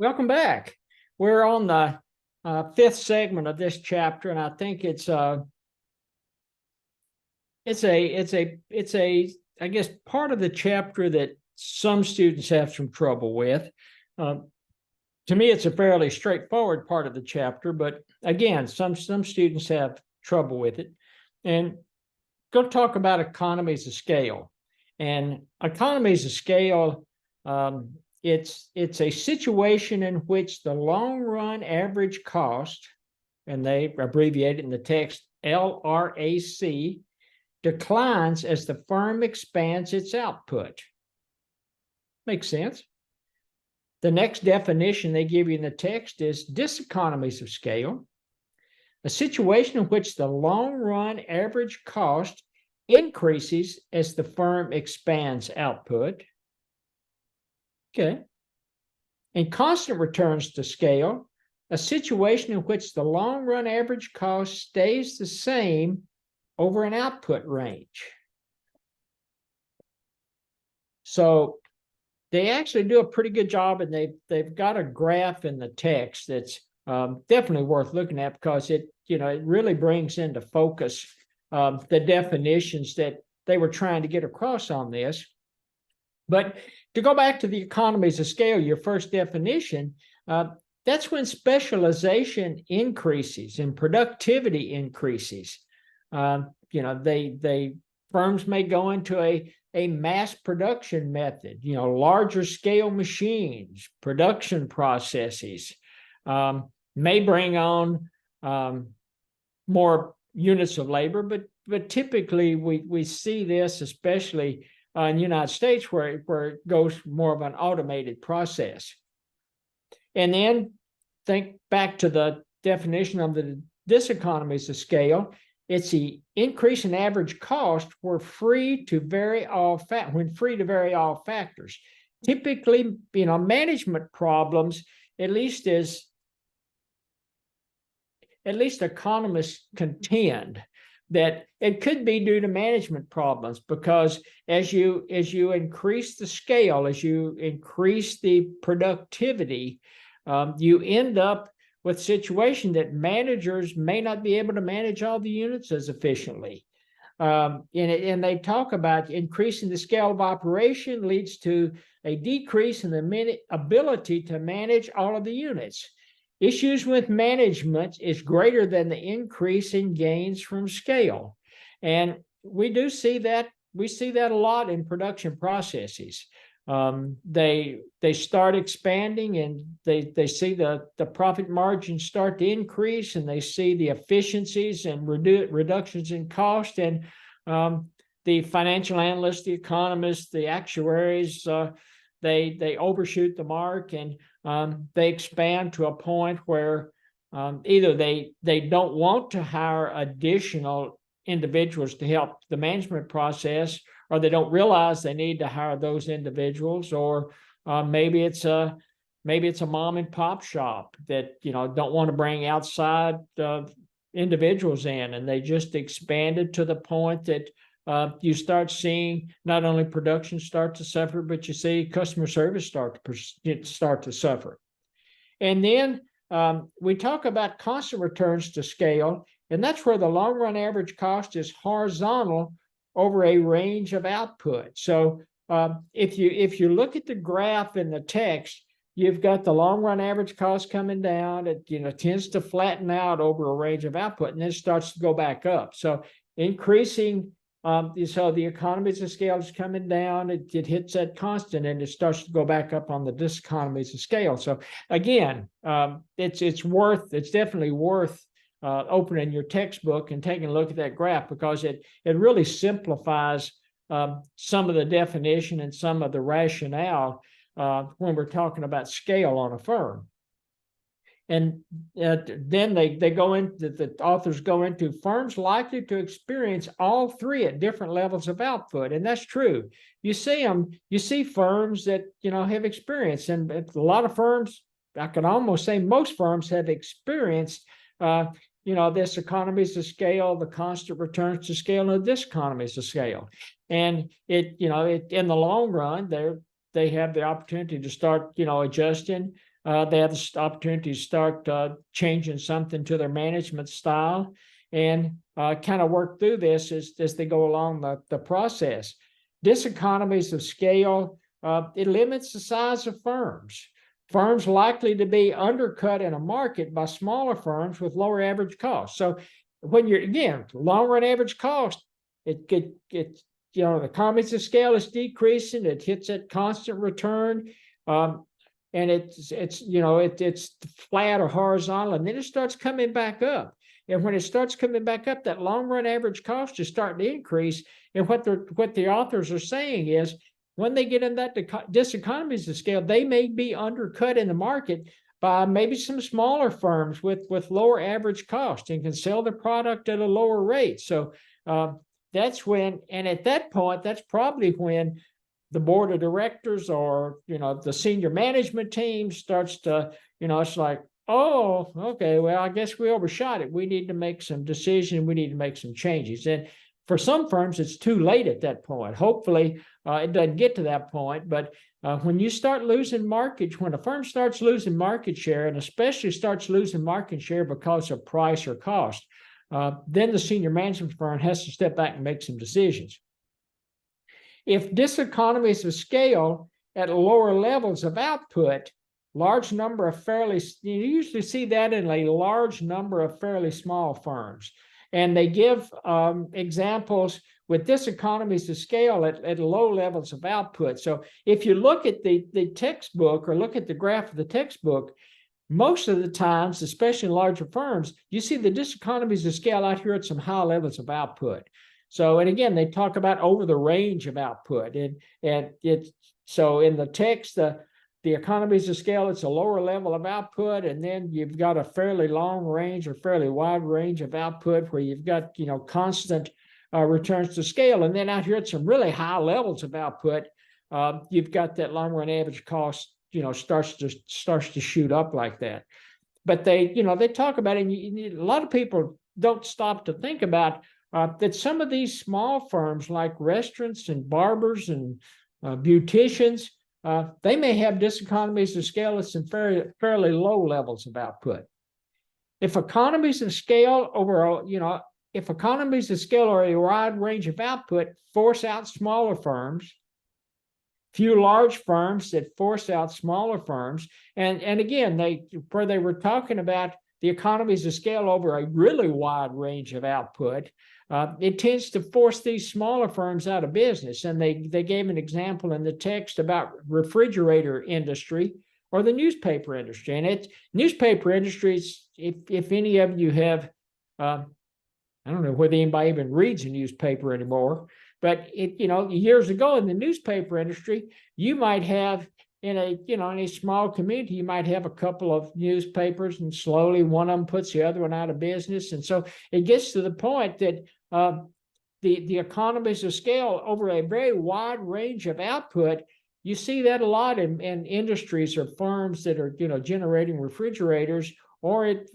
Welcome back. We're on the fifth segment of this chapter, and I think it's a I guess part of the chapter that some students have some trouble with. To me, it's a fairly straightforward part of the chapter, but again, some students have trouble with it. And go talk about economies of scale. And economies of scale, it's a situation in which the long run average cost, and they abbreviate it in the text LRAC, declines as the firm expands its output. Makes sense. The next definition they give you in the text is diseconomies of scale, a situation in which the long run average cost increases as the firm expands output. Okay. And constant returns to scale, a situation in which the long run average cost stays the same over an output range. So they actually do a pretty good job, and they've got a graph in the text that's definitely worth looking at, because it really brings into focus the definitions that they were trying to get across on this. But to go back to the economies of scale, your first definition, that's when specialization increases and productivity increases. Firms may go into a mass production method, larger scale machines, production processes, may bring on more units of labor, but typically we see this, especially in the United States, where it goes more of an automated process. And then think back to the definition of the diseconomies of scale. It's the increase in average cost when free to vary all factors. Typically, management problems, at least economists contend that it could be due to management problems, because as you increase the scale, as you increase the productivity, you end up with a situation that managers may not be able to manage all the units as efficiently. And they talk about increasing the scale of operation leads to a decrease in the ability to manage all of the units. Issues with management is greater than the increase in gains from scale. And we do see that. We see that a lot in production processes. They start expanding, and they see the profit margins start to increase, and they see the efficiencies and reductions in cost. And the financial analysts, the economists, the actuaries, they overshoot the mark, and they expand to a point where either they don't want to hire additional individuals to help the management process, or they don't realize they need to hire those individuals, or maybe it's a mom and pop shop that don't want to bring outside individuals in, and they just expanded to the point that you start seeing not only production start to suffer, but you see customer service start to suffer. And then we talk about constant returns to scale, and that's where the long run average cost is horizontal over a range of output. So if you look at the graph in the text, you've got the long run average cost coming down. It tends to flatten out over a range of output, and then it starts to go back up. So increasing, so the economies of scale is coming down. It hits that constant, and it starts to go back up on the diseconomies of scale. So again, it's definitely worth opening your textbook and taking a look at that graph, because it really simplifies some of the definition and some of the rationale when we're talking about scale on a firm. And then the authors go into firms likely to experience all three at different levels of output, and that's true. You see firms that have experienced, and a lot of firms, I can almost say most firms, have experienced this economies of scale, the constant returns to scale, and this economies of scale. And it in the long run, they have the opportunity to start adjusting They have the opportunity to start changing something to their management style and kind of work through this as they go along the process. Diseconomies of scale, it limits the size of firms. Firms likely to be undercut in a market by smaller firms with lower average costs. So when you're, again, long run average cost, the economies of scale is decreasing. It hits that constant return. And it's flat or horizontal, and then it starts coming back up. And when it starts coming back up, that long run average cost is starting to increase. And what the authors are saying is, when they get in that diseconomies of scale, they may be undercut in the market by maybe some smaller firms with lower average cost and can sell the product at a lower rate. So that's when, and at that point, that's probably when the board of directors or, the senior management team starts to, it's like, oh, okay, well, I guess we overshot it. We need to make some decisions. We need to make some changes. And for some firms, it's too late at that point. Hopefully, it doesn't get to that point. But when you start losing when a firm starts losing market share, and especially starts losing market share because of price or cost, then the senior management firm has to step back and make some decisions. If diseconomies of scale at lower levels of output, large number of you usually see that in a large number of fairly small firms. And they give examples with diseconomies of scale at low levels of output. So if you look at the textbook or look at the graph of the textbook, most of the times, especially in larger firms, you see the diseconomies of scale out here at some high levels of output. So, and again, they talk about over the range of output. And it's, so in the text, the economies of scale, it's a lower level of output, and then you've got a fairly long range or fairly wide range of output where you've got, constant returns to scale. And then out here at some really high levels of output, you've got that long run average cost, starts to shoot up like that. But they talk about it, and a lot of people don't stop to think about that some of these small firms like restaurants and barbers and beauticians, they may have diseconomies of scale at some fairly low levels of output. If economies of scale if economies of scale or a wide range of output force out smaller firms, few large firms that force out smaller firms, and again, they were talking about the economies of scale over a really wide range of output, it tends to force these smaller firms out of business. And they gave an example in the text about refrigerator industry or the newspaper industry. And it's newspaper industries, if any of you have, I don't know whether anybody even reads a newspaper anymore, but years ago in the newspaper industry, you might have in a small community, you might have a couple of newspapers, and slowly one of them puts the other one out of business. And so it gets to the point that the economies of scale over a very wide range of output, you see that a lot in industries or firms that are generating refrigerators, or in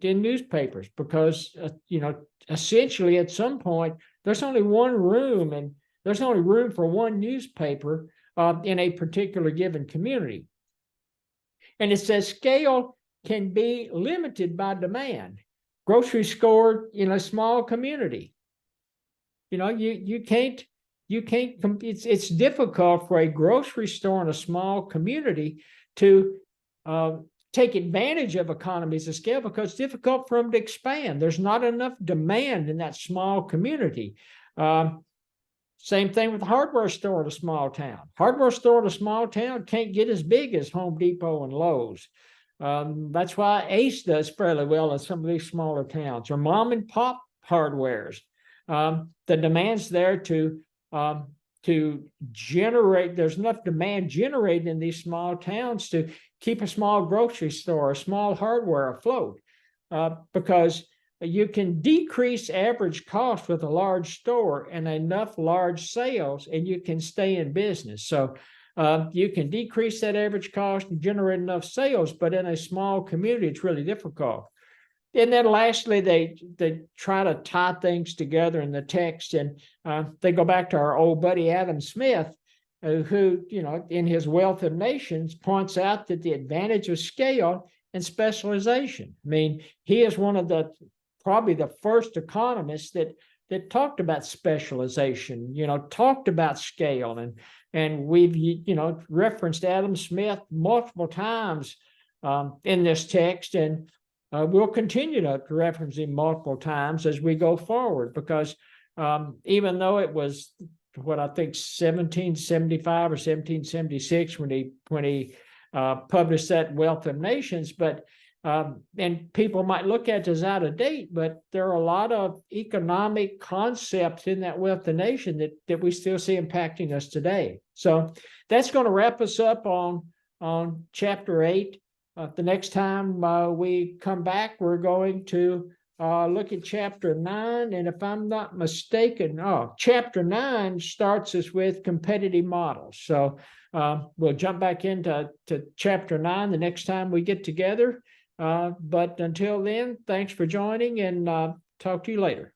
newspapers, because essentially at some point there's only one room, and there's only room for one newspaper in a particular given community. And it says scale can be limited by demand. Grocery store in a small community, you can't. It's difficult for a grocery store in a small community to take advantage of economies of scale, because it's difficult for them to expand. There's not enough demand in that small community. Same thing with the hardware store in a small town. Hardware store in a small town can't get as big as Home Depot and Lowe's. That's why Ace does fairly well in some of these smaller towns, or mom and pop hardwares. The demand's there to generate, there's enough demand generated in these small towns to keep a small grocery store, a small hardware afloat, because you can decrease average cost with a large store and enough large sales, and you can stay in business. So you can decrease that average cost and generate enough sales, but in a small community, it's really difficult. And then lastly, they try to tie things together in the text, and they go back to our old buddy Adam Smith, who, in his Wealth of Nations, points out that the advantage of scale and specialization. I mean, he is one of the probably the first economists that talked about specialization, talked about scale, and we've referenced Adam Smith multiple times in this text, and we'll continue to reference him multiple times as we go forward, because even though it was what I think 1775 or 1776 when he published that Wealth of Nations, but and people might look at it as out of date, but there are a lot of economic concepts in that Wealth of Nations that we still see impacting us today. So that's going to wrap us up on chapter 8. The next time we come back, we're going to look at chapter 9. And if I'm not mistaken, chapter 9 starts us with competitive models. So we'll jump back into chapter 9 the next time we get together. But until then, thanks for joining, and talk to you later.